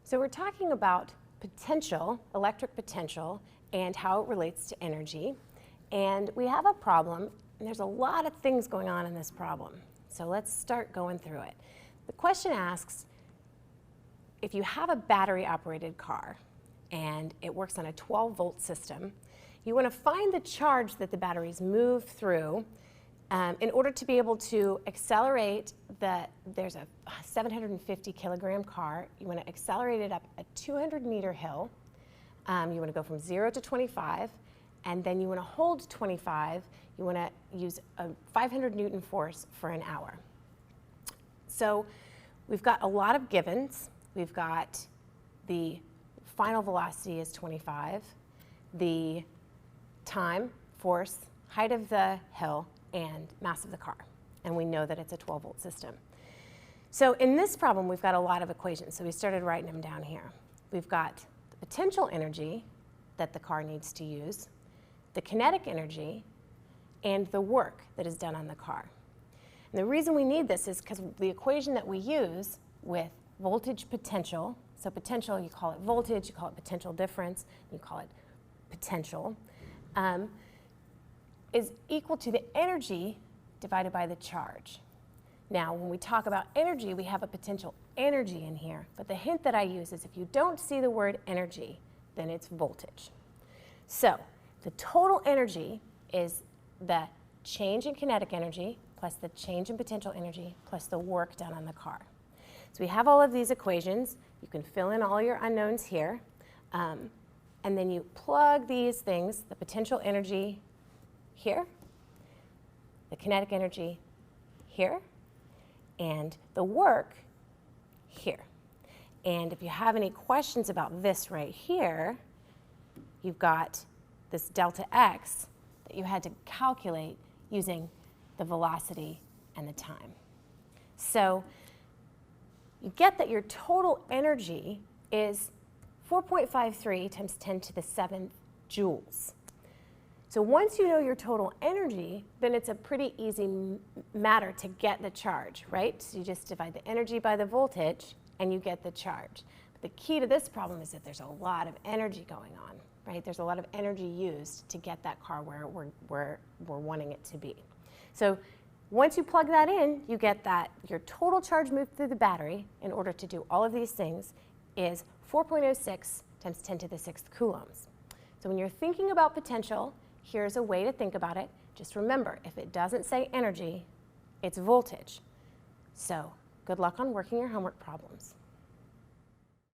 So we're talking about potential, electric potential, and how it relates to energy. And we have a problem, and there's a lot of things going on in this problem. So let's start going through it. The question asks, if you have a battery-operated car and it works on a 12-volt system, you want to find the charge that the batteries move through in order to be able to accelerate there's a 750 kilogram car. You want to accelerate it up a 200-meter hill. You want to go from 0 to 25, and then you want to hold 25. You want to use a 500 Newton force for an hour. So we've got a lot of givens. We've got the final velocity is 25, the time, force, height of the hill, and mass of the car. And we know that it's a 12-volt system. So in this problem, we've got a lot of equations. So we started writing them down here. We've got the potential energy that the car needs to use, the kinetic energy, and the work that is done on the car. And the reason we need this is because the equation that we use with voltage potential, so potential, you call it voltage, you call it potential difference, you call it potential, is equal to the energy divided by the charge. Now, when we talk about energy, we have a potential energy in here, but the hint that I use is if you don't see the word energy, then it's voltage. So the total energy is the change in kinetic energy plus the change in potential energy plus the work done on the car. So we have all of these equations. You can fill in all your unknowns here, and then you plug these things, the potential energy here, the kinetic energy here, and the work here. And if you have any questions about this right here, you've got this delta x that you had to calculate using the velocity and the time. So you get that your total energy is 4.53 times 10 to the 7th joules. So once you know your total energy, then it's a pretty easy matter to get the charge, right? So you just divide the energy by the voltage and you get the charge. But the key to this problem is that there's a lot of energy going on, right? There's a lot of energy used to get that car where we're wanting it to be. So once you plug that in, you get that your total charge moved through the battery in order to do all of these things is 4.06 times 10 to the 6th coulombs. So when you're thinking about potential, here's a way to think about it. Just remember, if it doesn't say energy, it's voltage. So good luck on working your homework problems.